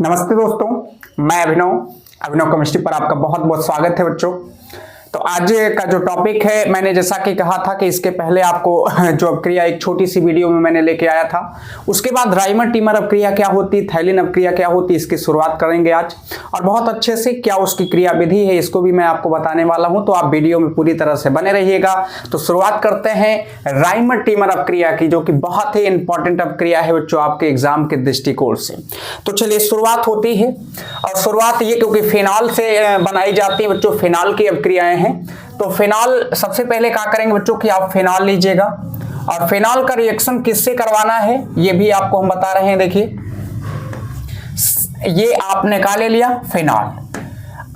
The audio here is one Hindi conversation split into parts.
नमस्ते दोस्तों, मैं अभिनव केमिस्ट्री पर आपका बहुत बहुत स्वागत है बच्चों। तो आज का जो टॉपिक है, मैंने जैसा कि कहा था कि इसके पहले आपको जो अपक्रिया एक छोटी सी वीडियो में मैंने लेके आया था, उसके बाद राइमर टीमर अपक्रिया क्या होती, थाइलिन अपक्रिया क्या होती, इसकी शुरुआत करेंगे आज। और बहुत अच्छे से क्या उसकी क्रिया विधि है इसको भी मैं आपको बताने वाला हूं, तो आप वीडियो में पूरी तरह से बने रहिएगा। तो शुरुआत करते हैं राइमर टीमर अपक्रिया की, जो कि बहुत ही इंपॉर्टेंट अपक्रिया है बच्चों आपके एग्जाम के दृष्टिकोण से। तो चलिए शुरुआत होती है, और शुरुआत ये क्योंकि फिनॉल से बनाई जाती है बच्चों, फिनॉल की अपक्रियाएं हैं। तो फिनॉल सबसे पहले क्या करेंगे बच्चों कि आप फिनॉल लीजिएगा, और फिनॉल का रिएक्शन किससे करवाना है ये भी आपको हम बता रहे हैं। देखिए, ये आपने क्या ले लिया, फिनॉल।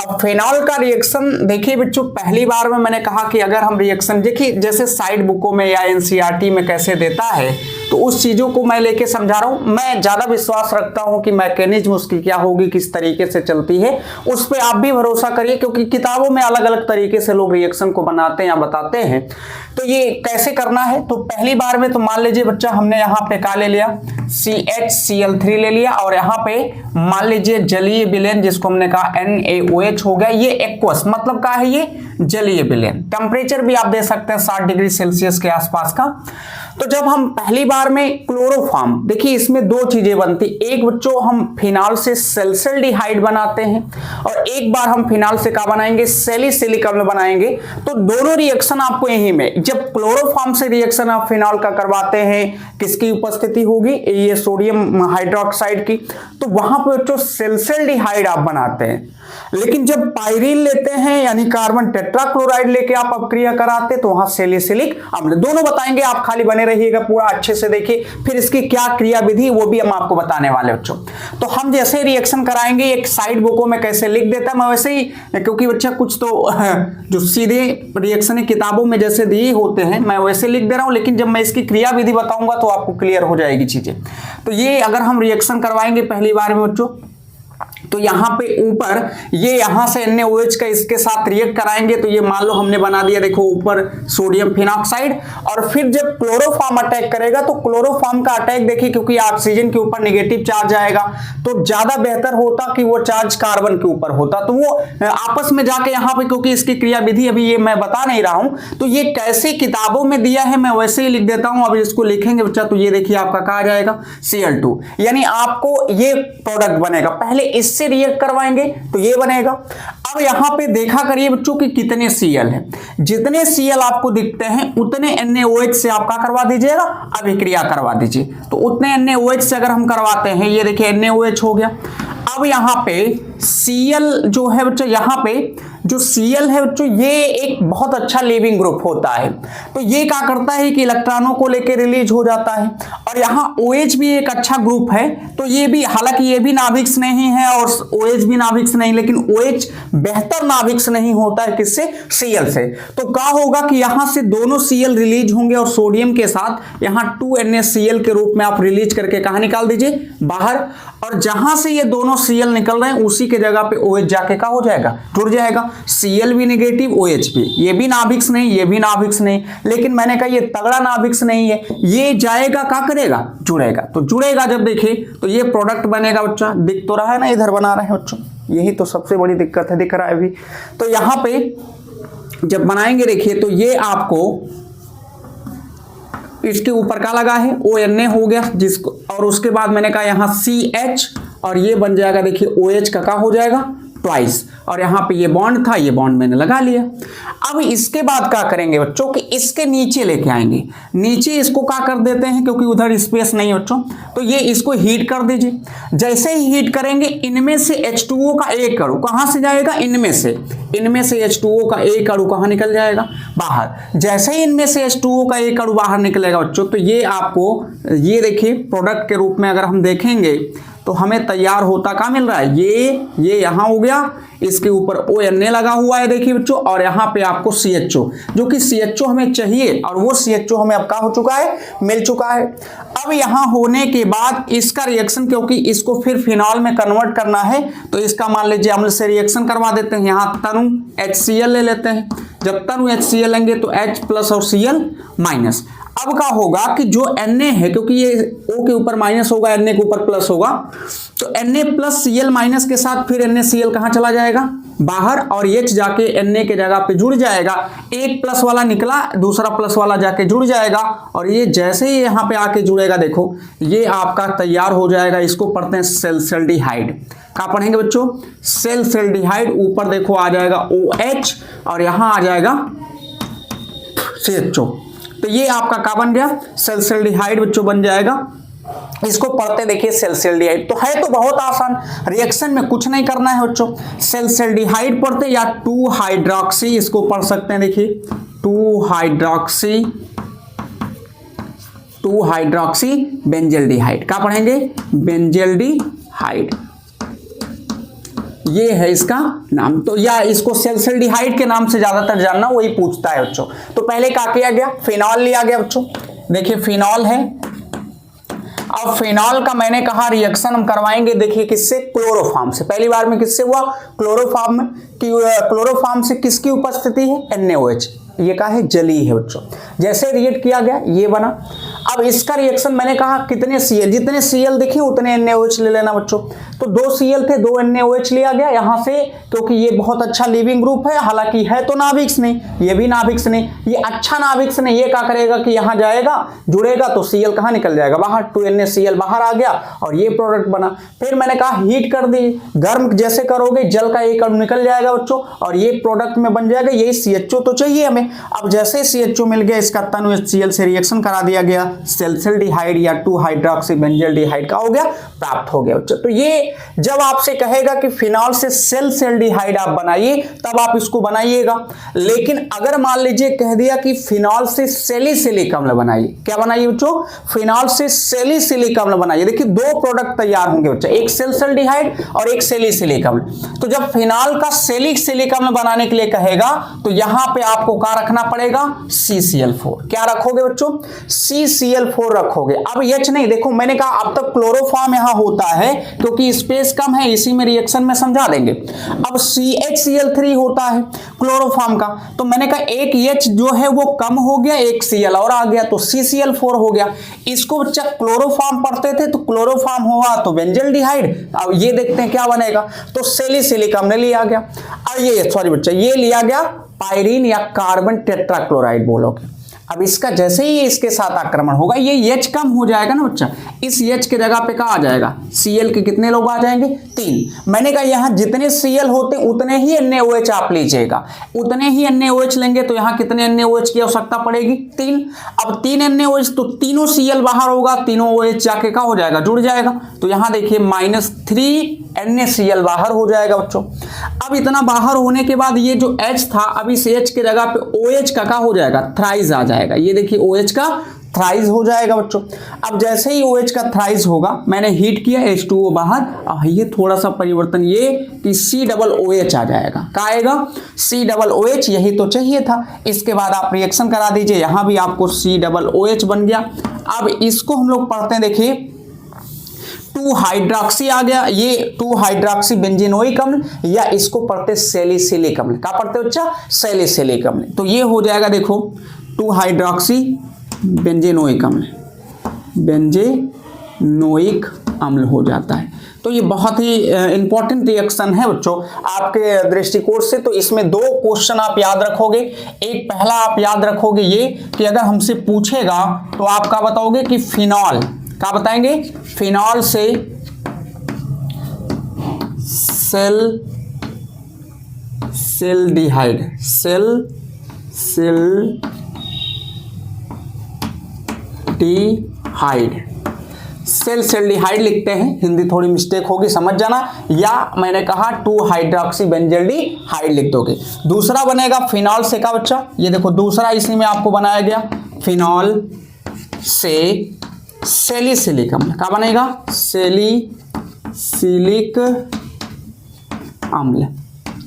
अब फिनॉल का रिएक्शन देखिए बच्चों, पहली बार में मैंने कहा कि अगर हम रिएक्शन देखिए जैसे साइड बुकों में या एनसीईआरटी में कैसे देता है, तो उस चीजों को मैं लेके समझा रहा हूं। मैं ज्यादा विश्वास रखता हूं कि मैकेनिज्म उसकी क्या होगी, किस तरीके से चलती है, उस पर आप भी भरोसा करिए, क्योंकि किताबों में अलग अलग तरीके से लोग रिएक्शन को बनाते हैं या बताते हैं। तो ये कैसे करना है, तो पहली बार में तो मान लीजिए बच्चा हमने यहाँ पे क्या ले लिया, CHCl3 ले लिया, और यहाँ पे मान लीजिए जलीय विलेन जिसको हमने कहा NaOH हो गया। ये एक्वस मतलब क्या है, ये जलीय विलेन। टेम्परेचर भी आप दे सकते हैं 60 डिग्री सेल्सियस के आसपास का। तो जब हम पहली बार में क्लोरोफॉर्म, देखिए इसमें दो चीजें बनती, एक बच्चों हम फिनॉल से सैलिसिल्डिहाइड बनाते हैं, और एक बार हम फिनॉल से क्या बनाएंगे, सैलिसिलिक अम्ल बनाएंगे। तो दोनों रिएक्शन आपको यहीं में, जब क्लोरोफॉर्म से रिएक्शन आप फिनॉल का करवाते हैं, किसकी उपस्थिति होगी, ये सोडियम हाइड्रोक्साइड की, तो वहां पर बच्चों सैलिसिल्डिहाइड आप बनाते हैं। लेकिन जब पाइरीन लेते हैं यानी कार्बन टेट्राक्लोराइड लेके आप अपक्रिया कराते, तो वहां सैलिसिलिक अम्ल, दोनों बताएंगे, आप खाली बने रहिएगा, पूरा अच्छे से देखिए। फिर इसकी क्या क्रिया विधि वो भी हम आपको बताने वाले बच्चों। तो हम जैसे रिएक्शन कराएंगे, एक साइड बुकों में कैसे लिख देता है मैं वैसे ही, क्योंकि बच्चा कुछ तो जो सीधे रिएक्शन किताबों में जैसे दिए होते हैं मैं वैसे लिख दे रहा हूं, लेकिन जब मैं इसकी क्रिया विधि बताऊंगा तो आपको क्लियर हो जाएगी चीजें। तो ये अगर हम रिएक्शन करवाएंगे पहली बार में बच्चों, तो यहां पे ऊपर ये यहां से NaOH का इसके साथ रिएक्ट कराएंगे, तो ये मान लो हमने बना दिया, देखो ऊपर सोडियम फिनॉक्साइड। और फिर जब क्लोरोफॉर्म अटैक करेगा, तो क्लोरोफॉर्म का अटैक देखिए, क्योंकि ऑक्सीजन के ऊपर नेगेटिव चार्ज आएगा, तो ज्यादा बेहतर होता कि वो चार्ज कार्बन के ऊपर होता, तो वो आपस में जाके यहाँ पे, क्योंकि इसकी क्रिया विधि अभी ये मैं बता नहीं रहा हूं, तो ये कैसे किताबों में दिया है मैं वैसे ही लिख देता हूं। अब इसको लिखेंगे बच्चा, तो ये देखिए आपका कहा जाएगा Cl2, यानी आपको ये प्रोडक्ट बनेगा। पहले इससे रिएक्ट करवाएंगे तो ये बनेगा। अब यहां पे देखा करिए बच्चों कि कितने Cl है, जितने Cl आपको दिखते हैं उतने NaOH से आप क्या करवा दीजिएगा, अभिक्रिया करवा दीजिए। तो उतने NaOH से अगर हम करवाते हैं, ये देखिए NaOH हो गया। अब यहां पे Cl जो है बच्चों, यहां पे जो Cl है बच्चों, ये एक बहुत अच्छा लीविंग ग्रुप होता है। तो ये क्या करता है कि इलेक्ट्रॉनों को लेकर रिलीज हो जाता है। और यहाँ OH भी एक अच्छा ग्रुप है, तो ये भी, हालांकि ये भी नाभिक्स नहीं है और OH भी नाभिक्स नहीं, लेकिन OH बेहतर नाभिक्स नहीं होता है किससे, Cl से। तो क्या होगा कि यहाँ से दोनों Cl रिलीज होंगे, और सोडियम के साथ यहाँ 2NaCl के रूप में आप रिलीज करके कहाँ निकाल दीजिए, बाहर। और जहां से ये दोनों Cl निकल रहे हैं उसी के जगह पे OH जाके क्या हो जाएगा, जुड़ जाएगा। Cl भी नेगेटिव, OH भी, ये भी नाभिक्स नहीं, ये भी नाभिक्स नहीं, लेकिन मैंने कहा ये तगड़ा नाभिक्स नहीं है, ये जाएगा क्या करेगा, जुड़ेगा। तो जुड़ेगा जब देखिए, तो ये प्रोडक्ट बनेगा बच्चा, दिख तो रहा है ना, इधर बना रहे हैं बच्चों, यही तो सबसे बड़ी दिक्कत है, दिख रहा है अभी। तो यहां पे जब बनाएंगे देखिए, तो ये आपको इसके ऊपर का लगा है ONA हो गया, जिसको, और उसके बाद मैंने कहा यहाँ CH, और ये बन जाएगा देखिए OH का क्या हो जाएगा, ट्वाइस। और यहाँ पे ये बॉन्ड था, ये बॉन्ड मैंने लगा लिया। अब इसके बाद क्या करेंगे बच्चों कि इसके नीचे लेके आएंगे, नीचे इसको क्या कर देते हैं, क्योंकि उधर स्पेस नहीं है बच्चों, तो ये इसको हीट कर दीजिए। जैसे ही हीट करेंगे, इनमें से H2O का एक अणु कहाँ से जाएगा, इनमें से H2O का एक अणु कहाँ निकल जाएगा, बाहर। जैसे ही इनमें से H2O का एक अणु बाहर निकलेगा बच्चों, तो ये आपको, ये देखिए प्रोडक्ट के रूप में अगर हम देखेंगे, तो हमें तैयार होता क्या मिल रहा है, ये यहां हो गया, इसके ऊपर ONA लगा हुआ है देखिए बच्चों, और यहाँ पे आपको CHO, जो कि CHO हमें चाहिए, और वो CHO हमें अब क्या हो चुका है, मिल चुका है। अब यहाँ होने के बाद इसका रिएक्शन, क्योंकि इसको फिर फिनॉल में कन्वर्ट करना है, तो इसका मान लीजिए अम्ल से रिएक्शन करवा देते हैं। यहाँ तनु HCl ले लेते हैं, जब तनु HCl लेंगे तो H+ और Cl-। अब क्या होगा कि जो Na है, क्योंकि ये O के ऊपर माइनस होगा, Na के ऊपर प्लस होगा, तो Na प्लस Cl माइनस के साथ फिर NaCl कहाँ चला जाएगा, बाहर, और H जाके Na के जगह पे जुड़ जाएगा। एक प्लस वाला निकला, दूसरा प्लस वाला जाके जुड़ जाएगा, और ये जैसे ही यहाँ पे आके जुड़ेगा, देखो ये आपका तैयार हो जाएगा। इसको पढ़ते हैं सेल्सल्डिहाइड। क्या पढ़ेंगे बच्चों, सेल्सल्डिहाइड। ऊपर देखो आ जाएगा OH और यहाँ आ जाएगा CHO। तो ये आपका क्या बन गया, सेल्सल्डिहाइड बच्चों बन जाएगा। इसको पढ़ते देखिए सेल्सल्डिहाइड। तो है तो बहुत आसान, रिएक्शन में कुछ नहीं करना है बच्चों। सेल्सल्डिहाइड पढ़ते या 2 हाइड्रोक्सी, इसको पढ़ सकते हैं, देखिए 2 हाइड्रोक्सी बेंजल्डिहाइड। क्या पढ़ेंगे, बेंजल्डिहाइड, ये है इसका नाम। तो या इसको सेल्सल्डिहाइड के नाम से ज्यादातर जानना, वही पूछता है बच्चों। तो पहले क्या किया गया, फिनॉल लिया गया बच्चों। देखिए फिनॉल है। अब फिनॉल का मैंने कहा रिएक्शन हम करवाएंगे, देखिए किससे, क्लोरोफॉर्म से। पहली बार में किससे हुआ, क्लोरोफॉर्म में। क्लोरोफॉर्म से किसकी उपस्थिति है, NaOH। ये का है, जली है बच्चों। जैसे रिएक्ट किया गया ये बना। अब इसका रिएक्शन मैंने कहा कितने Cl, जितने Cl दिखे उतने NaOH ले लेना बच्चों। तो 2 Cl थे, 2 NaOH लिया गया यहाँ से, क्योंकि ये बहुत अच्छा लिविंग ग्रुप है। हालांकि है तो नाभिक नहीं, ये भी नाभिक नहीं, ये अच्छा नाभिक नहीं। ये क्या करेगा कि यहाँ जाएगा, जुड़ेगा, तो Cl कहाँ निकल जाएगा, बाहर। 2 NaCl बाहर आ गया और ये प्रोडक्ट बना। फिर मैंने कहा हीट कर दी, गर्म जैसे करोगे जल का एक अणु निकल जाएगा बच्चों, और ये प्रोडक्ट में बन जाएगा। यही CHO तो चाहिए हमें। अब जैसे CHO मिल गया, इसका तनु HCl से रिएक्शन करा दिया गया, सेल्सल्डिहाइड या 2 हाइड्रोक्सी बेंजल्डिहाइड का हो गया, प्राप्त हो गया बच्चों। तो ये जब आपसे कहेगा कि फिनॉल से सेल्सल्डिहाइड आप बनाइए, तब आप इसको बनाइएगा। लेकिन अगर मान लीजिए कह दिया कि फिनॉल से सैलिसिलिक अम्ल बनाइए, क्या बनाइए बच्चों, फिनॉल से सैलिसिलिक अम्ल बनाइए। देखिए 2 प्रोडक्ट तैयार होंगे बच्चों, एक सेल्सल्डिहाइड और एक सैलिसिलिक अम्ल। तो जब फिनॉल का सैलिसिलिक अम्ल बनाने के लिए कहेगा, तो यहां पे आपको क्या रखना पड़ेगा, CCl4। क्या रखोगे बच्चों, CCl4 रखोगे। अब H नहीं, देखो मैंने कहा अब तक क्लोरोफॉर्म यहां होता है क्योंकि स्पेस कम है, इसी में रिएक्शन में समझा देंगे। अब CHCl3 होता है क्लोरोफॉर्म का, तो मैंने कहा एक H जो है वो कम हो गया, एक Cl और आ गया, तो CCl4 हो गया। इसको बच्चा क्लोरोफॉर्म पढ़ते थे, तो क्लोरोफॉर्म हुआ तो बेंजल्डिहाइड। अब ये देखते हैं क्या बनेगा, तो सैलिसिलिक अम्ल लिया गया। अब ये सॉरी बच्चा, ये लिया गया पायरीन या कार्बन टेट्राक्लोराइड बोलोगे। अब इसका जैसे ही इसके साथ आक्रमण होगा, ये H कम हो जाएगा ना बच्चा, इस H के जगह पे क्या आ जाएगा, Cl के कितने लोग आ जाएंगे, 3। मैंने कहा यहाँ जितने Cl होते उतने ही NaOH आप लीजिएगा, उतने ही NaOH लेंगे, तो यहाँ कितने NaOH की आवश्यकता पड़ेगी, 3। अब 3 NaOH, तो तीनों Cl बाहर होगा, तीनों OH जाके क्या हो जाएगा, जुड़ जाएगा। तो यहाँ देखिए -3 NaCl बाहर हो जाएगा बच्चों। अब इतना बाहर होने के बाद ये जो H था, अब इस H के जगह पे OH का क्या हो जाएगा, थ्राइज आ जाएगा। ये देखिए OH का थ्राइज हो जाएगा बच्चों। अब जैसे ही OH का थ्राइज होगा, मैंने हीट किया, H2O बाहर, ये थोड़ा सा परिवर्तन ये कि COOH आ जाएगा। क्या आएगा, COOH, यही तो चाहिए था। इसके बाद आप रिएक्शन करा दीजिए, यहां भी आपको COOH बन गया। अब इसको हम लोग पढ़ते हैं, देखिए 2 हाइड्रोक्सी आ गया, ये 2 हाइड्रोक्सी बेंजीनोइक अम्ल, या इसको पढ़ते सैलिसिलिक अम्ल। क्या पढ़ते हो बच्चा, सैलिसिलिक अम्ल। तो ये हो जाएगा, देखो 2 हाइड्रोक्सी बेंजीनोइक अम्ल, बेंजीनोइक अम्ल हो जाता है। तो ये बहुत ही इंपॉर्टेंट रिएक्शन है बच्चों आपके दृष्टिकोण से। तो इसमें 2 क्वेश्चन आप याद रखोगे। एक पहला आप याद रखोगे ये कि अगर हमसे पूछेगा तो आप क्या बताओगे कि फिनॉल, क्या बताएंगे, फिनॉल से सेल्सल्डिहाइड, सेल्सल्डिहाइड लिखते हैं, हिंदी थोड़ी मिस्टेक होगी, समझ जाना। या मैंने कहा 2 हाइड्रोक्सी बेंजल्डिहाइड लिख दोगे। दूसरा बनेगा फिनॉल से का बच्चा, ये देखो दूसरा इसी में आपको बनाया गया, फिनॉल से सैलिसिलिक अम्ल। क्या बनेगा, सैलिसिलिक अम्ल।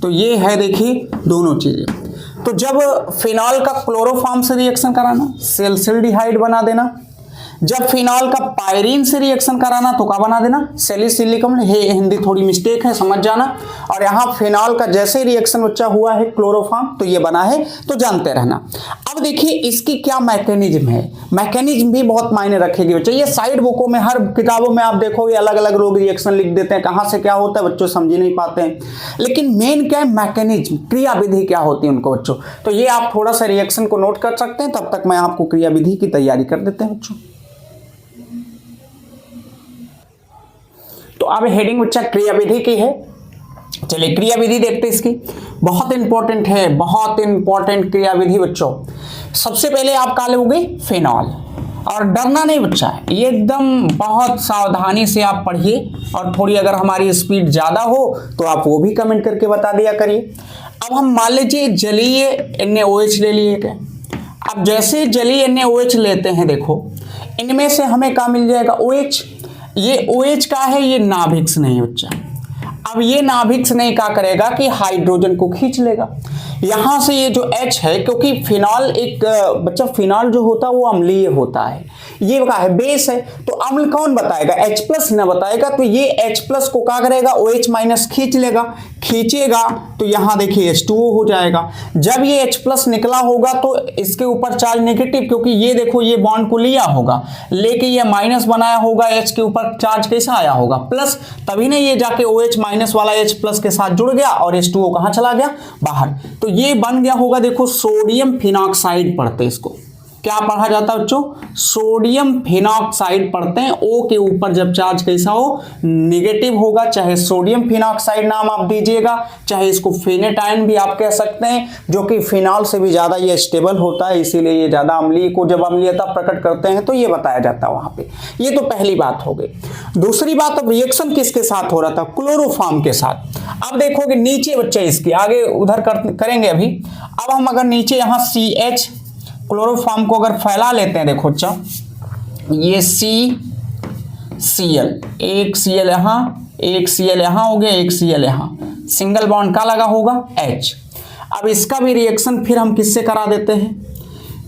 तो ये है देखिए दोनों चीजें। तो जब फिनॉल का क्लोरोफॉर्म से रिएक्शन कराना, सेल्सल्डिहाइड बना देना। जब फिनॉल का पायरीन से रिएक्शन कराना, तो क्या बना देना, सैलिसिलिक अम्ल। हिंदी थोड़ी मिस्टेक है, समझ जाना। और यहाँ फिनॉल का जैसे रिएक्शन बच्चा हुआ है क्लोरोफॉर्म, तो ये बना है, तो जानते रहना। अब अब देखिए इसकी क्या मैकेनिज्म है, मैकेनिज्म भी बहुत मायने रखेगी बच्चों। ये साइड बुकों में, हर किताबों में आप देखोगे अलग अलग लोग रिएक्शन लिख देते हैं, कहाँ से क्या होता है बच्चों समझ ही नहीं पाते हैं। लेकिन मेन क्या है, मैकेनिज्म, क्रिया विधि क्या होती है उनको बच्चों। तो ये आप थोड़ा सा रिएक्शन को नोट कर सकते हैं, तब तक मैं आपको क्रिया विधि की तैयारी कर देते हैं बच्चों। तो अब हेडिंग बच्चा क्रिया विधि की है। चलिए क्रिया विधि देखते हैं इसकी, बहुत इंपॉर्टेंट है, बहुत इंपॉर्टेंट क्रिया विधि बच्चों। सबसे पहले आप क्या लोगे, फिनॉल। और डरना नहीं बच्चा, ये एकदम बहुत सावधानी से आप पढ़िए, और थोड़ी अगर हमारी स्पीड ज़्यादा हो तो आप वो भी कमेंट करके बता दिया करिए। अब हम मान लीजिए जलीय NaOH ले लिए थे। अब जैसे जलीय NaOH लेते हैं, देखो इनमें से हमें क्या मिल जाएगा, OH। ये OH का है, ये नाभिक नहीं बच्चा। अब ये नाभिक नहीं क्या करेगा कि हाइड्रोजन को खींच लेगा। यहां से ये जो H है, क्योंकि फिनॉल एक बच्चा, फिनॉल जो होता है वो अम्लीय होता है, ये क्या है, बेस है। तो अम्ल कौन बताएगा, H+ ना बताएगा। तो ये H+ को क्या करेगा, OH- खींच लेगा, खींचेगा तो यहां देखिए H2O हो जाएगा। जब ये H+ निकला होगा तो इसके ऊपर चार्ज नेगेटिव, क्योंकि ये देखो ये बॉन्ड को लिया होगा, लेके ये माइनस बनाया होगा, H के ऊपर चार्ज कैसा आया होगा, प्लस। तभी ना ये जाके OH- वाला H+ के साथ जुड़ गया और H2O कहां चला गया, बाहर। तो ये बन गया होगा, देखो सोडियम फिनॉक्साइड पढ़ते हैं इसको, क्या पढ़ा जाता है बच्चों, सोडियम फिनॉक्साइड पढ़ते हैं। O के ऊपर जब चार्ज कैसा हो, नेगेटिव होगा, चाहे सोडियम फिनॉक्साइड नाम आप दीजिएगा, चाहे इसको फेनेटाइन भी आप कह सकते हैं, जो कि फिनॉल से भी ज्यादा ये स्टेबल होता है, इसीलिए ये ज्यादा अम्लीय को जब अम्लीयता प्रकट करते हैं तो ये बताया जाता है वहां पे। ये तो पहली बात हो गई। दूसरी बात, अब रिएक्शन किसके साथ हो रहा था, क्लोरोफॉर्म के साथ। अब देखोगे नीचे बच्चे, इसके आगे उधर करेंगे अभी। अब हम अगर नीचे यहाँ CH क्लोरोफॉर्म को अगर फैला लेते हैं, देखो अच्छा, ये CCl, एक Cl यहां, एक Cl यहां हो गया, एक Cl यहां, सिंगल बॉन्ड का लगा होगा H। अब इसका भी रिएक्शन फिर हम किससे करा देते हैं,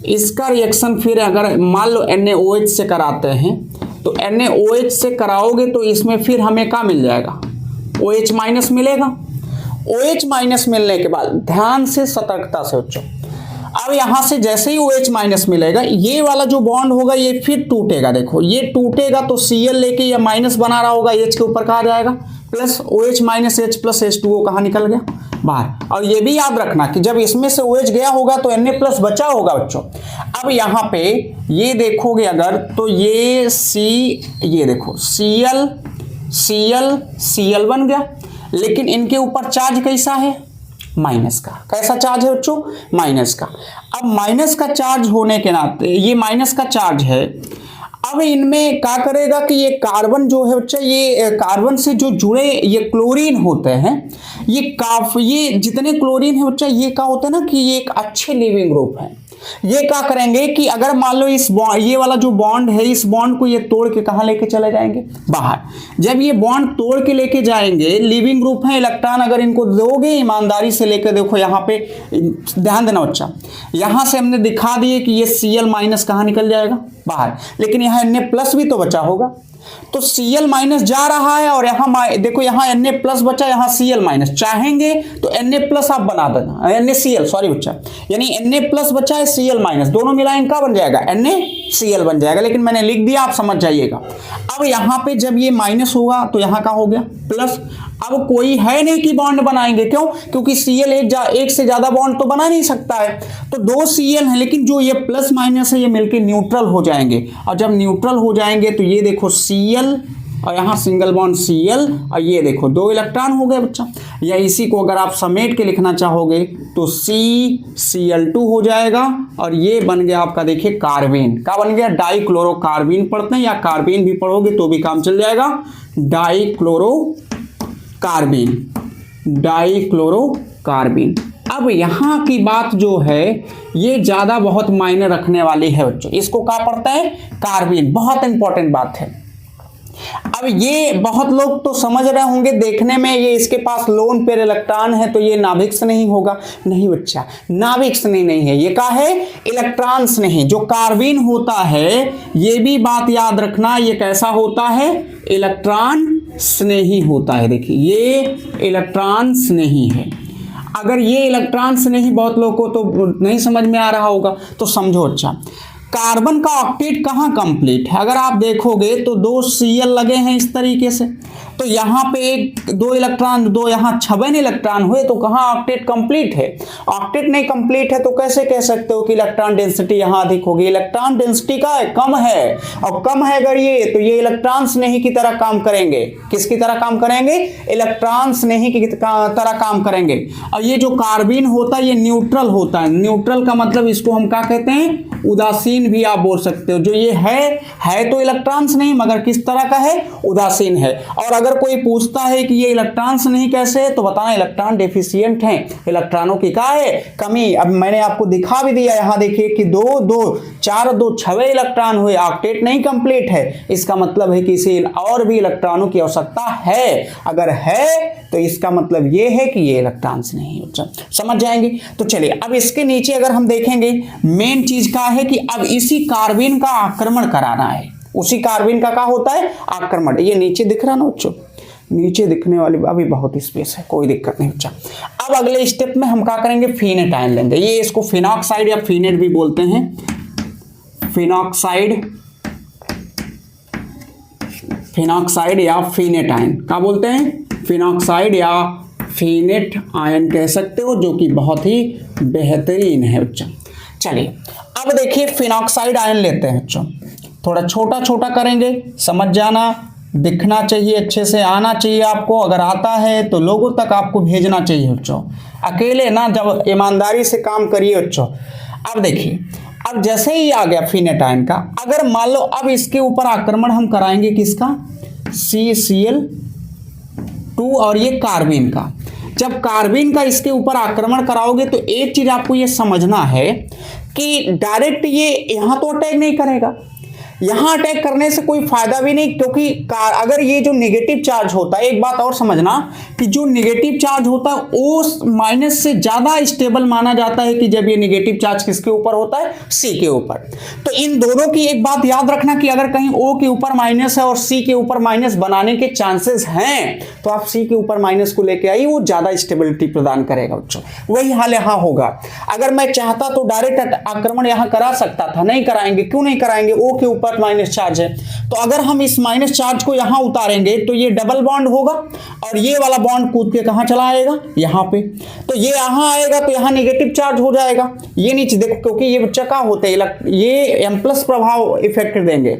इसका रिएक्शन फिर अगर मान लो NaOH से कराते हैं, तो NaOH से कराओगे तो इसमें फिर हमें क्या मिल जाएगा, OH- मिलेगा। OH- मिलने के बाद ध्यान से, सतर्कता से बच्चों, अब यहां से जैसे ही OH- मिलेगा, ये वाला जो बॉन्ड होगा ये फिर टूटेगा। देखो ये टूटेगा तो Cl लेके ये माइनस बना रहा होगा, H के ऊपर कहा जाएगा plus, OH- H plus H2O कहां निकल गया, बाहर। और ये भी याद रखना कि जब इसमें से OH गया होगा तो Na+ बचा होगा बच्चों। अब यहां पे ये देखोगे अगर, तो ये ये देखो Cl बन गया, लेकिन इनके ऊपर चार्ज कैसा है, माइनस का। कैसा चार्ज है बच्चों, माइनस का। अब माइनस का चार्ज होने के नाते, ये माइनस का चार्ज है। अब इनमें क्या करेगा कि ये कार्बन जो है बच्चा, ये कार्बन से जो जुड़े ये क्लोरीन होते हैं, ये जितने क्लोरीन है बच्चा, ये क्या होता है ना कि ये एक अच्छे लिविंग ग्रुप है। ये क्या करेंगे कि अगर मान लो ये वाला जो बॉन्ड है, इस बॉन्ड को ये तोड़ के कहां लेके चले जाएंगे, बाहर। जब ये बॉन्ड तोड़ के लेके जाएंगे, लिविंग ग्रुप है, इलेक्ट्रॉन अगर इनको दोगे ईमानदारी से लेकर, देखो यहाँ पे ध्यान देना बच्चा, यहां से हमने दिखा दिए कि ये Cl- कहां निकल जाएगा, बाहर। लेकिन यहाँ Na+ भी तो बचा होगा, तो Cl- जा रहा है, और यहाँ देखो यहाँ Na+ बचा, यहाँ Cl-, चाहेंगे तो Na+ आप बना देना, NaCl, सॉरी बच्चा, यानी Na+ बचा है, Cl-, दोनों मिलाएंगे क्या बन जाएगा, NaCl बन जाएगा। लेकिन मैंने लिख दिया, आप समझ जाइएगा। अब यहाँ पे जब ये माइनस होगा तो यहाँ का हो गया प्लस। अब कोई है नहीं कि बॉन्ड बनाएंगे, क्यों, क्योंकि Cl एक से ज्यादा बॉन्ड तो बना नहीं सकता है, तो 2 Cl है, लेकिन जो ये प्लस माइनस है ये मिलके न्यूट्रल हो जाएंगे। और जब न्यूट्रल हो जाएंगे तो ये देखो Cl, और यहाँ सिंगल बॉन्ड Cl, और ये देखो 2 इलेक्ट्रॉन हो गए बच्चा। या इसी को अगर आप समेट के लिखना चाहोगे तो CCl2 हो जाएगा, और ये बन गया आपका, देखिए कार्बेन। क्या बन गया, डाइक्लोरोकार्बीन पढ़ते हैं, या कार्बेन भी पढ़ोगे तो भी काम चल जाएगा, डाइक्लोरोकार्बीन। अब यहाँ की बात जो है ये ज्यादा बहुत मायने रखने वाली है बच्चों। इसको क्या पढ़ता है, कार्बीन, बहुत इंपॉर्टेंट बात है। अब ये बहुत लोग तो समझ रहे होंगे देखने में, ये इसके पास लोन पेयर इलेक्ट्रॉन है तो ये नाभिक नहीं होगा। नहीं बच्चा, नाभिक नहीं है, ये क्या है, इलेक्ट्रॉन्स नहीं। जो कार्बीन होता है, ये भी बात याद रखना, ये कैसा होता है, इलेक्ट्रॉन स्नेही होता है। देखिए ये इलेक्ट्रॉन स्नेही है। अगर ये इलेक्ट्रॉन्स नहीं, बहुत लोगों को तो नहीं समझ में आ रहा होगा, तो समझो। अच्छा, कार्बन का ऑक्टेट कहाँ कंप्लीट है? अगर आप देखोगे तो 2 Cl लगे हैं इस तरीके से, तो यहाँ पे 2 इलेक्ट्रॉन, 2 यहाँ 56 इलेक्ट्रॉन हुए, तो कहाँ ऑक्टेट कंप्लीट है? ऑक्टेट नहीं कंप्लीट है तो कैसे कह सकते हो कि इलेक्ट्रॉन डेंसिटी यहाँ अधिक होगी? इलेक्ट्रॉन डेंसिटी का है, कम है, और कम है अगर ये, तो ये इलेक्ट्रॉन्स नहीं की तरह काम करेंगे। किसकी तरह काम करेंगे? इलेक्ट्रॉन्स नहीं की तरह काम करेंगे। और ये जो कार्बन होता है ये न्यूट्रल होता है। न्यूट्रल का मतलब इसको हम क्या कहते हैं? उदासीन भी आप बोल सकते हो। जो ये है तो इलेक्ट्रॉन्स नहीं, मगर किस तरह का है? उदासीन है। और अगर कोई पूछता है कि ये इलेक्ट्रॉन्स नहीं कैसे है, तो बताना इलेक्ट्रॉन डेफिशिएंट हैं, इलेक्ट्रॉनों की क्या है? कमी। अब मैंने आपको दिखा भी दिया, यहां देखिए कि 2 6 इलेक्ट्रॉन हुए, ऑक्टेट नहीं कंप्लीट है। इसका मतलब है कि इसे और भी इलेक्ट्रॉनों की आवश्यकता है। अगर है तो इसका मतलब ये है कि ये इलेक्ट्रॉन्स नहीं है। समझ जाएंगे? तो चलिए अब इसके नीचे अगर हम देखेंगे, मेन चीज क्या है कि अब इसी कार्बन का आक्रमण कराना है। उसी कार्बन का क्या होता है? आक्रमण। ये नीचे दिख रहा ना बच्चों, नीचे दिखने वाली अभी बहुत स्पेस है, कोई दिक्कत नहीं बच्चा। अब अगले स्टेप में हम क्या करेंगे? फिनेट आयन लेंगे। ये इसको फिनॉक्साइड या फिनेट भी बोलते हैं। फिनॉक्साइड या फिनेट आयन क्या बोलते हैं? फिनॉक्साइड या फिनेट आयन कह सकते हो, जो कि बहुत ही बेहतरीन है बच्चा। चलिए अब देखिए फिनॉक्साइड आयन लेते हैं बच्चों। थोड़ा छोटा छोटा करेंगे, समझ जाना, दिखना चाहिए, अच्छे से आना चाहिए आपको। अगर आता है तो लोगों तक आपको भेजना चाहिए बच्चों, अकेले ना, जब ईमानदारी से काम करिए बच्चों। अब देखिए, अब जैसे ही आ गया फिनेट आयन का, अगर मान लो अब इसके ऊपर आक्रमण हम कराएंगे किसका? CCl2 और ये कार्बन का। जब कार्बन का इसके ऊपर आक्रमण कराओगे तो एक चीज आपको ये समझना है कि डायरेक्ट ये यहां तो अटैक नहीं करेगा। यहां अटैक करने से कोई फायदा भी नहीं, क्योंकि अगर ये जो नेगेटिव चार्ज होता है, एक बात और समझना कि जो नेगेटिव चार्ज होता है वो माइनस से ज्यादा स्टेबल माना जाता है कि जब ये नेगेटिव चार्ज किसके ऊपर होता है? C के ऊपर। तो इन दोनों की एक बात याद रखना कि अगर कहीं O के ऊपर माइनस है और C के ऊपर माइनस बनाने के चांसेस हैं, तो आप C के ऊपर माइनस को लेके आइए, वो ज्यादा स्टेबिलिटी प्रदान करेगा बच्चों। वही हाल यहां होगा। अगर मैं चाहता तो डायरेक्ट आक्रमण यहां करा सकता था, नहीं कराएंगे। क्यों नहीं कराएंगे? O के ऊपर माइनस चार्ज है, तो अगर हम इस माइनस चार्ज को यहां उतारेंगे तो ये डबल बॉन्ड होगा, और ये वाला बॉन्ड कूद के कहां चला आएगा? यहां पे। तो ये यहां आएगा तो यहां नेगेटिव चार्ज हो जाएगा। ये नीचे देखो, क्योंकि ये बच्चा क्या होते हैं, ये M+ प्रभाव इफेक्ट देंगे।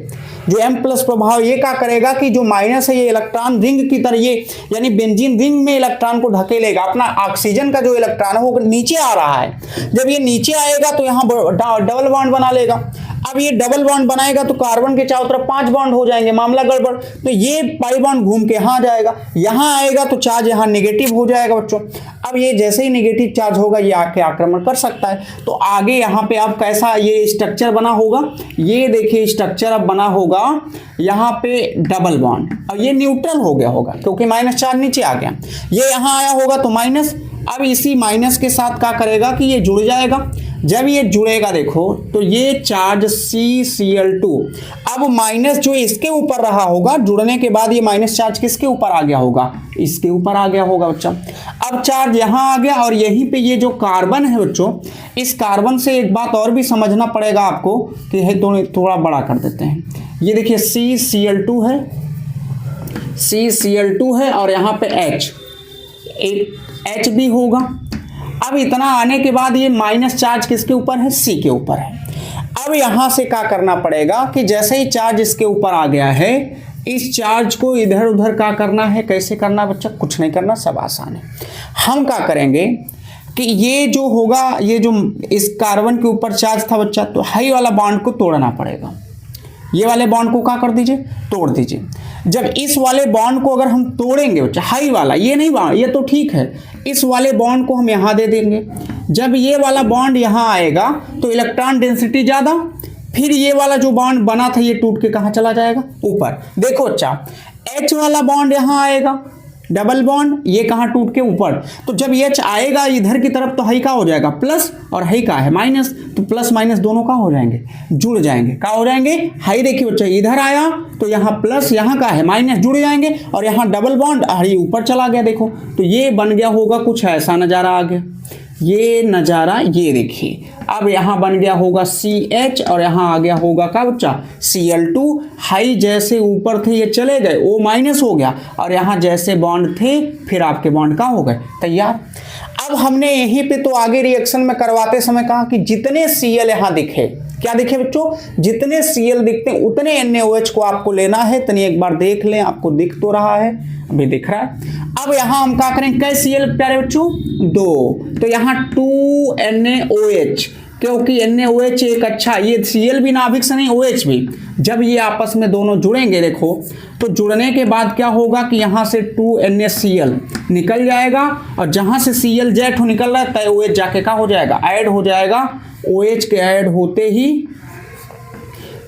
जो M+ प्रभाव ये क्या करेगा कि जो माइनस है ये इलेक्ट्रॉन रिंग की तरह, ये यानी बेंजीन रिंग में इलेक्ट्रॉन को ढकेलेगा। अपना ऑक्सीजन का जो इलेक्ट्रॉन है वो नीचे आ रहा है, जब ये नीचे आएगा तो यहाँ डबल बॉन्ड बना लेगा। अब ये डबल बॉन्ड बनाएगा तो कार्बन के चारों तरफ 5 बॉन्ड हो जाएंगे, मामला गड़बड़। तो ये पाई बॉन्ड घूम के यहाँ जाएगा, यहाँ आएगा तो चार्ज यहाँ नेगेटिव हो जाएगा बच्चों। अब ये जैसे ही नेगेटिव चार्ज होगा ये आके आक्रमण कर सकता है। तो आगे यहाँ पे अब कैसा ये स्ट्रक्चर बना होगा? ये देखिए स्ट्रक्चर अब बना होगा यहाँ पे डबल बॉन्ड, और ये न्यूट्रल हो गया होगा क्योंकि माइनस चार्ज नीचे आ गया। ये यहाँ आया होगा तो माइनस, अब इसी माइनस के साथ क्या करेगा कि ये जुड़ जाएगा। जब ये जुड़ेगा देखो तो ये चार्ज CCl2, अब माइनस जो इसके ऊपर रहा होगा, जुड़ने के बाद ये माइनस चार्ज किसके ऊपर आ गया होगा? इसके ऊपर आ गया होगा बच्चा। अब चार्ज यहाँ आ गया, और यहीं पे ये जो कार्बन है बच्चों, इस कार्बन से एक बात और भी समझना पड़ेगा आपको कि है, थोड़ा बड़ा कर देते हैं। ये देखिए CCl2 है, CCl2 है, और यहाँ पे एक H भी होगा। अब इतना आने के बाद ये माइनस चार्ज किसके ऊपर है? C के ऊपर है। अब यहां से क्या करना पड़ेगा कि जैसे ही चार्ज इसके ऊपर आ गया है, इस चार्ज को इधर उधर क्या करना है? कैसे करना बच्चा? कुछ नहीं करना, सब आसान है। हम क्या करेंगे कि ये जो होगा, ये जो इस कार्बन के ऊपर चार्ज था बच्चा, तो हाई वाला बॉन्ड को तोड़ना पड़ेगा। ये वाले बॉन्ड को क्या कर दीजिए? तोड़ दीजिए। जब इस वाले बॉन्ड को अगर हम तोड़ेंगे बच्चा, हाई वाला, ये नहीं बॉन्ड, ये तो ठीक है, इस वाले बॉन्ड को हम यहाँ दे देंगे। जब ये वाला बॉन्ड यहाँ आएगा तो इलेक्ट्रॉन डेंसिटी ज़्यादा, फिर ये वाला जो बॉन्ड बना था ये टूट के कहाँ चला जाएगा? ऊपर। देखो बच्चा, H वाला बॉन्ड यहाँ आएगा, डबल बॉन्ड, ये कहाँ टूट के ऊपर, तो जब H आएगा इधर की तरफ तो हाई का हो जाएगा प्लस और हाई का है माइनस, तो प्लस माइनस दोनों का हो जाएंगे, जुड़ जाएंगे, का हो जाएंगे हाई। देखिए बच्चा इधर आया तो यहाँ प्लस, यहाँ का है माइनस, जुड़ जाएंगे और यहाँ डबल बॉन्ड हाई ऊपर चला गया। देखो तो ये बन गया होगा कुछ ऐसा नज़ारा आ गया, ये नज़ारा ये देखिए। अब यहाँ बन गया होगा CH और यहाँ आ गया होगा क्या बच्चा Cl2। हाई जैसे ऊपर थे ये चले गए, O माइनस हो गया और यहाँ जैसे बॉन्ड थे फिर आपके बॉन्ड का हो गए तैयार। अब हमने यहीं पे तो आगे रिएक्शन में करवाते समय कहा कि जितने Cl यहाँ दिखे, क्या दिखे बच्चों, जितने Cl दिखते हैं उतने NaOH को आपको लेना है। तनी एक बार देख लें, आपको दिख तो रहा है, अभी दिख रहा है। अब यहाँ हम क्या करें, कै Cl प्यारे बच्चों, 2, तो यहाँ 2NaOH, क्योंकि NaOH एक अच्छा, ये Cl भी नाभिक से नहीं OH भी, जब ये आपस में दोनों जुड़ेंगे देखो तो जुड़ने के बाद क्या होगा कि यहाँ से 2NaCl निकल जाएगा और जहाँ से Cl जेट निकल रहा है तय OH जाके क्या हो जाएगा, ऐड हो जाएगा। OH के ऐड होते ही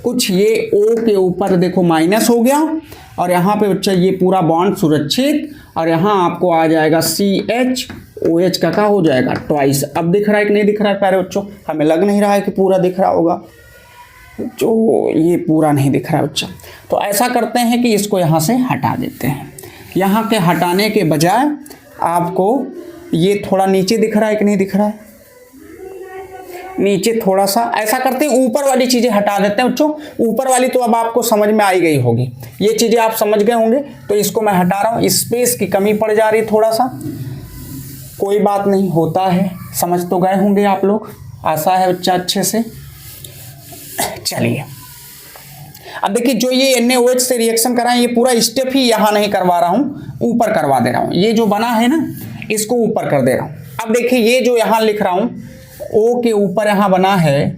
कुछ ये O के ऊपर देखो माइनस हो गया और यहाँ पे बच्चा ये पूरा बॉन्ड सुरक्षित और यहाँ आपको आ जाएगा CH, OH का क्या हो जाएगा ट्वाइस। अब दिख रहा है कि नहीं दिख रहा है प्यारे बच्चों, हमें लग नहीं रहा है कि पूरा दिख रहा होगा, जो ये पूरा नहीं दिख रहा है बच्चा। तो ऐसा करते हैं कि इसको यहाँ से हटा देते हैं। यहाँ के हटाने के बजाय आपको ये थोड़ा नीचे दिख रहा है कि नहीं दिख रहा है, नीचे थोड़ा सा ऐसा करते हैं, ऊपर वाली चीज़ें हटा देते हैं बच्चों। ऊपर वाली तो अब आपको समझ में आई गई होगी, ये चीज़ें आप समझ गए होंगे, तो इसको मैं हटा रहा हूँ। स्पेस की कमी पड़ जा रही थोड़ा सा, कोई बात नहीं, होता है, समझ तो गए होंगे आप लोग, आशा है बच्चा अच्छे से। चलिए अब देखिए, जो ये NaOH से रिएक्शन कराएं, ये पूरा स्टेप ही यहाँ नहीं करवा रहा हूँ, ऊपर करवा दे रहा हूँ। ये जो बना है ना इसको ऊपर कर दे रहा हूँ। अब देखिए ये जो यहाँ लिख रहा हूँ O के ऊपर यहाँ बना है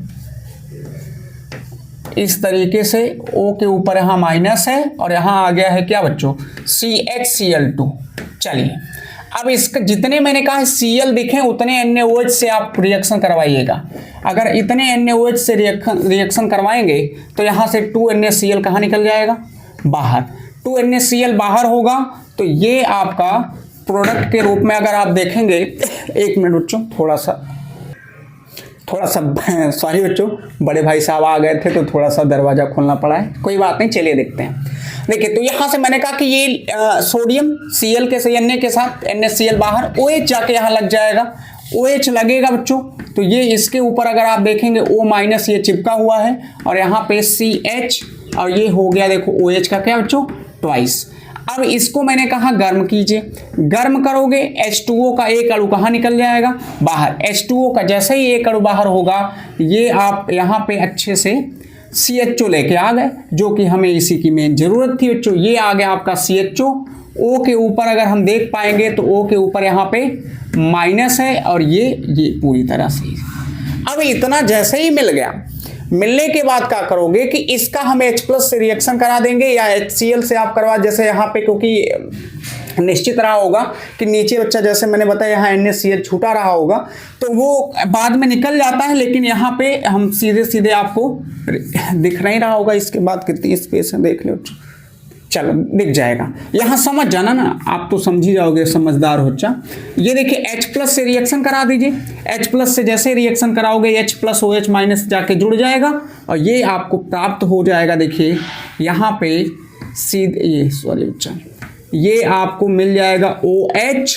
इस तरीके से, O के ऊपर यहाँ माइनस है और यहाँ आ गया है क्या बच्चों CHCl2। चलिए अब इसका जितने मैंने कहा Cl दिखे उतने NaOH से आप रिएक्शन करवाइएगा। अगर इतने NaOH से रिएक्शन करवाएंगे तो यहाँ से 2NaCl कहाँ निकल जाएगा, बाहर। 2NaCl बाहर होगा तो ये आपका प्रोडक्ट के रूप में अगर आप देखेंगे, एक मिनट बच्चों, थोड़ा सा सॉरी बच्चों, बड़े भाई साहब आ गए थे तो थोड़ा सा दरवाज़ा खोलना पड़ा है, कोई बात नहीं, चलिए देखते हैं। देखिए तो यहाँ से मैंने कहा कि ये सोडियम Cl के से Na के साथ NaCl बाहर, OH जाके यहाँ लग जाएगा। OH लगेगा बच्चों तो ये इसके ऊपर अगर आप देखेंगे O माइनस ये चिपका हुआ है और यहाँ पे CH और ये हो गया देखो OH का क्या बच्चों ट्वाइस। अब इसको मैंने कहा गर्म कीजिए, गर्म करोगे H2O का एक अणु कहाँ निकल जाएगा, बाहर। H2O का जैसे ही एक अणु बाहर होगा ये आप यहाँ पे अच्छे से CHO लेके आ गए, जो कि हमें इसी की मेन जरूरत थी बच्चों। ये आ गया आपका CHO। O के ऊपर अगर हम देख पाएंगे तो O के ऊपर यहाँ पे माइनस है और ये पूरी तरह से। अब इतना जैसे ही मिल गया, मिलने के बाद क्या करोगे कि इसका हम H+ से रिएक्शन करा देंगे या HCl से आप करवा, जैसे यहाँ पे क्योंकि निश्चित रहा होगा कि नीचे बच्चा जैसे मैंने बताया यहाँ NaCl छूटा रहा होगा तो वो बाद में निकल जाता है, लेकिन यहाँ पे हम सीधे आपको दिख नहीं रहा होगा। इसके बाद कितनी स्पेस है देख लो, चलो दिख जाएगा। यहाँ समझ जाना ना, आप तो समझ ही जाओगे, समझदार हो चा। ये देखिए H+ से रिएक्शन करा दीजिए। H+ से जैसे रिएक्शन कराओगे H+OH माइनस जाके जुड़ जाएगा और ये आपको प्राप्त हो जाएगा। देखिए यहाँ पे ये आपको मिल जाएगा OH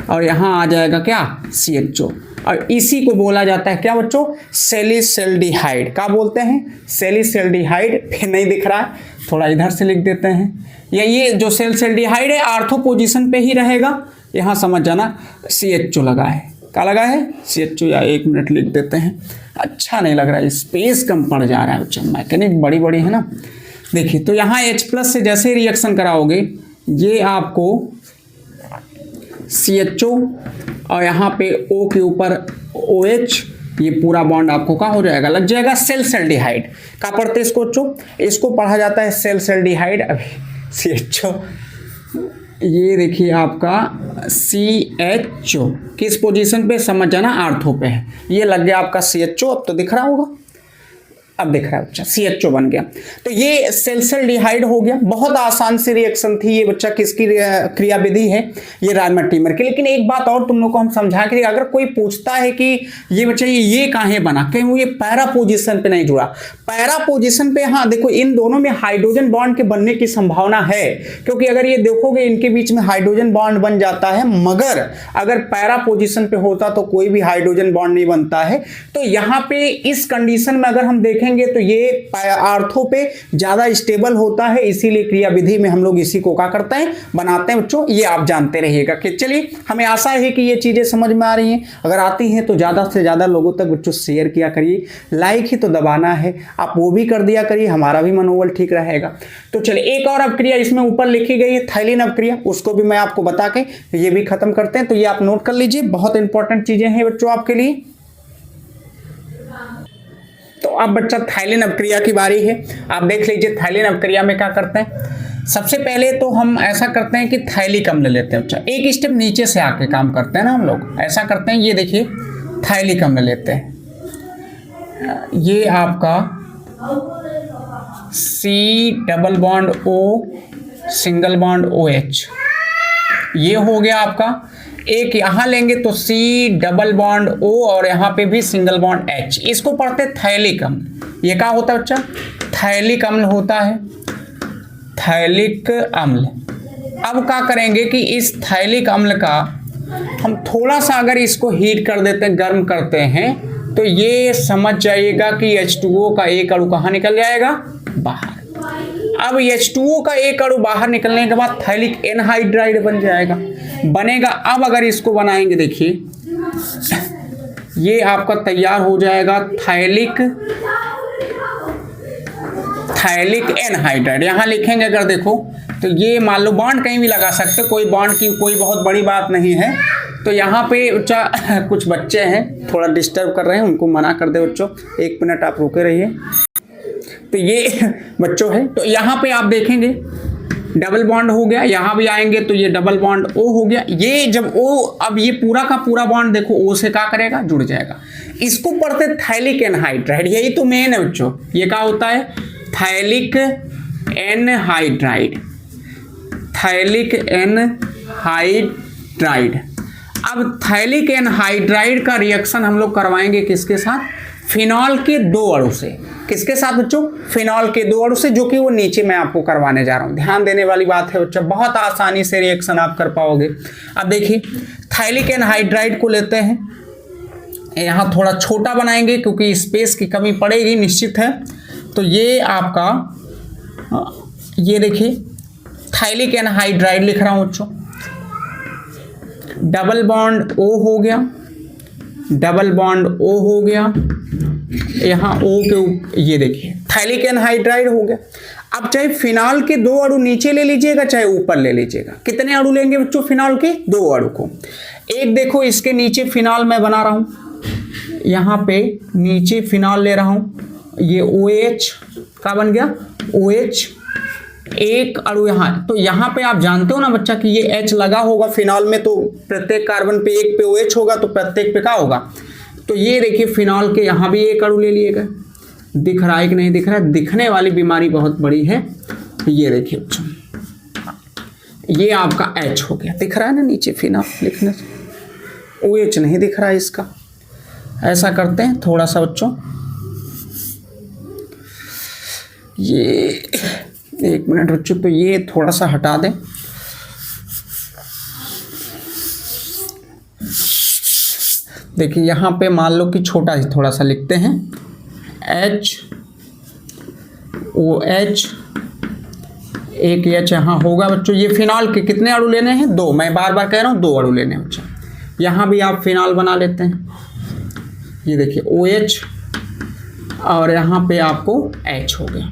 और यहाँ आ जाएगा क्या CHO, और इसी को बोला जाता है क्या बच्चों सैलिसिल्डिहाइड। क्या बोलते हैं सैलिसिल्डिहाइड। फिर नहीं दिख रहा है, थोड़ा इधर से लिख देते हैं। ये जो सैलिसिल्डिहाइड है आर्थो पोजीशन पे ही रहेगा, यहाँ समझ जाना। CHO लगा है, क्या लगा है CHO, या एक मिनट लिख देते हैं, अच्छा नहीं लग रहा है, स्पेस कम पड़ जा रहा है बच्चा, मैकेनिक बड़ी है ना। देखिए तो यहाँ H+ से जैसे रिएक्शन कराओगे ये आपको CHO और यहाँ पे O के ऊपर OH, ये पूरा बॉन्ड आपको क्या हो जाएगा, लग जाएगा सैलिसिल्डिहाइड। क्या पढ़ते इसको बच्चों, इसको पढ़ा जाता है सैलिसिल्डिहाइड। अभी CHO, ये देखिए आपका CHO किस पोजीशन पे समझ जाना, आर्थो पे है। ये लग गया आपका CHO, अब तो दिख रहा होगा। अब दिख रहा है बच्चा CHO बन गया। तो ये सल्फाल्डिहाइड हो गया। बहुत आसान सी रिएक्शन थी ये बच्चा, किसकी क्रियाविधि है, ये राइमोप्टेमर की। लेकिन एक बात और तुम लोग को हम समझा कि अगर कोई पूछता है कि ये बच्चा ये कहाँ बना, कहीं ये पैरा पोजीशन पे नहीं जुड़ा। पैरा पोजीशन पे हाँ देखो, इन दोनों में हाइड्रोजन बॉन्ड के बनने की संभावना है, क्योंकि अगर ये देखोगे इनके बीच में हाइड्रोजन बॉन्ड बन जाता है, मगर अगर पैरा पोजीशन पे होता तो कोई भी हाइड्रोजन बॉन्ड नहीं बनता है। तो यहाँ पे इस कंडीशन में अगर हम देखेंगे तो ये आर्थो पे ज्यादा स्टेबल होता है, इसीलिए क्रियाविधि में हम लोग इसी को क्या करते हैं, बनाते हैं बच्चों। ये आप जानते रहिएगा कि चलिए, हमें आशा है कि ये चीजें समझ में आ रही हैं। अगर आती हैं तो ज्यादा से ज्यादा लोगों तक बच्चों शेयर किया करिए, लाइक ही तो दबाना है, आप वो भी कर दिया करिए, हमारा भी मनोबल ठीक रहेगा। तो चलिए, एक और अपक्रिया इसमें ऊपर लिखी गई है थाइलिन अपक्रिया, उसको भी मैं आपको बता के ये भी खत्म करते हैं। तो ये आप नोट कर लीजिए, बहुत इंपॉर्टेंट चीजें हैं बच्चों आपके लिए। तो अब बच्चा थाइलिन अपक्रिया की बारी है। आप देख लीजिए थाइलिन अपक्रिया में क्या करते हैं। सबसे पहले तो हम ऐसा करते हैं कि थाइलिक अम्ल लेते हैं बच्चा, एक स्टेप नीचे से आके काम करते हैं ना हम लोग, ऐसा करते हैं। ये देखिए थाइलिक अम्ल लेते हैं, ये आपका C double bond O single bond OH, ये हो गया आपका। एक यहां लेंगे तो C डबल बॉन्ड O और यहां पे भी सिंगल बॉन्ड H, इसको पढ़ते हैं थाइलिक अम्ल। ये क्या होता है बच्चा, थाइलिक अम्ल होता है, थाइलिक अम्ल। अब क्या करेंगे कि इस थाइलिक अम्ल का हम थोड़ा सा अगर इसको हीट कर देते हैं, गर्म करते हैं, तो ये समझ जाइएगा कि H2O का एक अणु कहाँ निकल जाएगा, बाहर। अब H2O का एक अणु बाहर निकलने के बाद थाइलिक एनहाइड्राइड बन जाएगा, बनेगा। अब अगर इसको बनाएंगे, देखिए ये आपका तैयार हो जाएगा थाइलिक एनहाइड्राइड। यहां लिखेंगे अगर देखो तो ये मान लो बॉन्ड कहीं भी लगा सकते, कोई बॉन्ड की कोई बहुत बड़ी बात नहीं है। तो यहाँ पे कुछ बच्चे हैं थोड़ा डिस्टर्ब कर रहे हैं, उनको मना कर दे बच्चों, 1 मिनट आप रुके रहिए। तो ये बच्चों है, तो यहाँ पे आप देखेंगे डबल बॉन्ड हो गया, यहाँ भी आएंगे तो ये डबल बॉन्ड O हो गया। ये जब O, अब ये पूरा का पूरा बॉन्ड देखो O से क्या करेगा, जुड़ जाएगा। इसको पढ़ते थाइलिक एनहाइड्राइड, यही तो मेन है बच्चों। ये क्या होता है, थाइलिक एनहाइड्राइड, थाइलिक एनहाइड्राइड। अब थाइलिक एनहाइड्राइड का रिएक्शन हम लोग करवाएंगे किसके साथ, फिनॉल के 2 अणु से। किसके साथ बच्चों, फिनॉल के 2 अणु से, जो कि वो नीचे मैं आपको करवाने जा रहा हूं। ध्यान देने वाली बात है बच्चों, बहुत आसानी से रिएक्शन आप कर पाओगे। अब देखिए थाइलिक एनहाइड्राइड को लेते हैं, यहां थोड़ा छोटा बनाएंगे क्योंकि स्पेस की कमी पड़ेगी निश्चित है। तो ये आपका, ये देखिए थाइलिक एनहाइड्राइड लिख रहा हूं बच्चों, डबल बॉन्ड O हो गया, डबल बॉन्ड O हो गया, यहाँ O के ये देखिए थाइलिक एनहाइड्राइड हो गया। अब चाहे फिनॉल के 2 अणु नीचे ले लीजिएगा चाहे ऊपर ले लीजिएगा। कितने अणु लेंगे बच्चों, फिनॉल के 2 अणु को। एक देखो इसके नीचे फिनॉल मैं बना रहा हूं, यहाँ पे नीचे फिनॉल ले रहा हूं, ये OH का बन गया, OH एक अणु यहाँ। तो यहाँ पे आप जानते हो ना बच्चा कि ये H लगा होगा फिनॉल में, तो प्रत्येक कार्बन पे एक पे OH होगा, तो प्रत्येक पे क्या होगा। तो ये देखिए फिनॉल के यहाँ भी एक अणु ले लिएगा। दिख रहा है कि नहीं दिख रहा है, दिखने वाली बीमारी बहुत बड़ी है। ये देखिए बच्चों, ये आपका H हो गया, दिख रहा है ना नीचे फिनॉल लिखने से, OH नहीं दिख रहा है इसका। ऐसा करते हैं थोड़ा सा बच्चों, ये 1 मिनट बच्चों, तो ये थोड़ा सा हटा दें। देखिए यहाँ पे मान लो कि छोटा ही थोड़ा सा लिखते हैं, HOH, एक H यहाँ होगा बच्चों। ये फिनॉल के कितने अणु लेने हैं, 2। मैं बार बार कह रहा हूँ 2 अणु लेने हैं बच्चों। यहाँ भी आप फिनॉल बना लेते हैं, ये देखिए OH और यहाँ पे आपको H हो गया।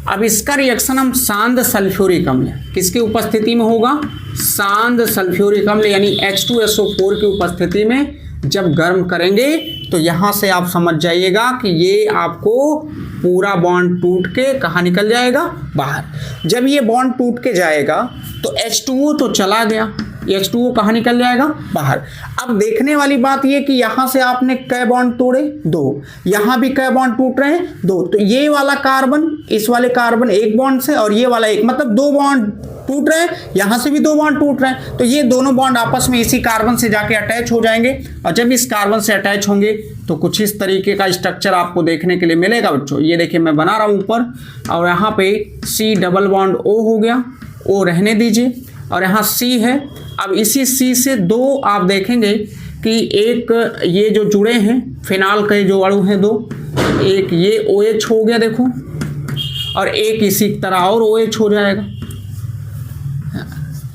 अब इसका रिएक्शन हम सांद्र सल्फ्यूरिक अम्ल, किसकी उपस्थिति में होगा, सांद्र सल्फ्यूरिक अम्ल यानी H2SO4 की उपस्थिति में जब गर्म करेंगे, तो यहाँ से आप समझ जाइएगा कि ये आपको पूरा बॉन्ड टूट के कहाँ निकल जाएगा, बाहर। जब ये बॉन्ड टूट के जाएगा तो H2O तो चला गया, H2O कहाँ निकल जाएगा, बाहर। अब देखने वाली बात ये कि यहां से आपने कै बॉन्ड तोड़े, 2, यहां भी कै बॉन्ड टूट रहे हैं, 2, तो ये वाला कार्बन इस वाले कार्बन एक बॉन्ड से और ये वाला एक, मतलब 2 बॉन्ड टूट रहे हैं, यहां से भी 2 बॉन्ड टूट रहे हैं, तो ये दोनों बॉन्ड आपस में इसी कार्बन से जाके अटैच हो जाएंगे। और जब इस कार्बन से अटैच होंगे तो कुछ इस तरीके का स्ट्रक्चर आपको देखने के लिए मिलेगा बच्चों। ये देखिए मैं बना रहा हूं ऊपर, और यहाँ पे C डबल बॉन्ड O हो गया, O रहने दीजिए, और यहाँ C है। अब इसी C से 2 आप देखेंगे कि एक ये जो जुड़े हैं फिनाल के जो अणु हैं 2, एक ये OH हो गया देखो, और एक इसी तरह और OH हो जाएगा,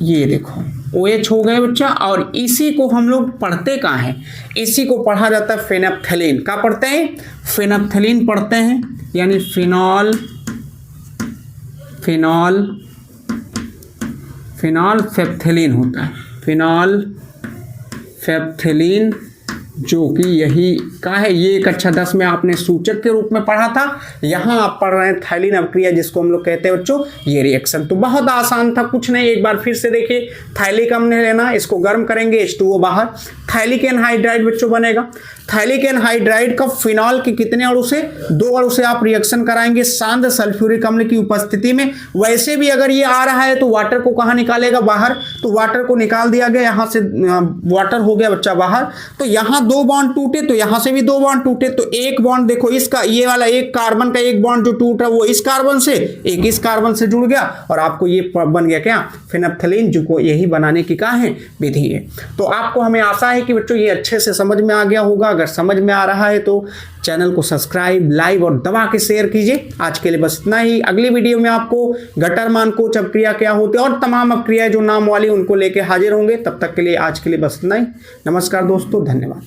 ये देखो OH हो गए बच्चा। और इसी को हम लोग पढ़ते कहाँ हैं, इसी को पढ़ा जाता है फेनैप्थेलीन। क्या पढ़ते हैं, फेनैप्थेलीन पढ़ते हैं, यानी फिनॉल फेप्थेलीन होता है, फिनॉल फेप्थेलीन, जो कि यही का है। ये कक्षा 10 में आपने सूचक के रूप में पढ़ा था, यहाँ आप पढ़ रहे हैं थाइलिन अपक्रिया, जिसको हम लोग कहते हैं बच्चों ये रिएक्शन। तो बहुत आसान था, कुछ नहीं, एक बार फिर से देखिए। थाइलिक हमने लेना, इसको गर्म करेंगे, H2O बाहर, थाइलिक एनहाइड्राइड बच्चों बनेगा। थाइलिक एनहाइड्राइड का फिनॉल के कितने अणु से, 2 अणु से आप रिएक्शन कराएंगे सांद्र सल्फ्यूरिक अम्ल की उपस्थिति में। वैसे भी अगर ये आ रहा है तो वाटर को कहाँ निकालेगा, बाहर, तो वाटर को निकाल दिया गया, यहाँ से वाटर हो गया बच्चा बाहर। तो यहाँ 2 बॉन्ड टूटे तो यहाँ से भी 2 बॉन्ड टूटे, तो एक बॉन्ड देखो इसका, ये वाला एक कार्बन का एक बॉन्ड जो टूट रहा है वो इस कार्बन से, एक इस कार्बन से जुड़ गया, और आपको ये बन गया क्या, फेनैप्थेलीन, जो को यही बनाने की क्या है, विधि है। तो आपको हमें आशा है कि बच्चों ये अच्छे से समझ में आ गया होगा। अगर समझ में आ रहा है तो चैनल को सब्सक्राइब, लाइक और दबा के शेयर कीजिए। आज के लिए बस इतना ही। अगली वीडियो में आपको गटर मानकोच अपक्रिया क्या होती है और तमाम अपक्रियाएं जो नाम वाली उनको लेके हाजिर होंगे। तब तक के लिए आज के लिए बस इतना ही। नमस्कार दोस्तों, धन्यवाद।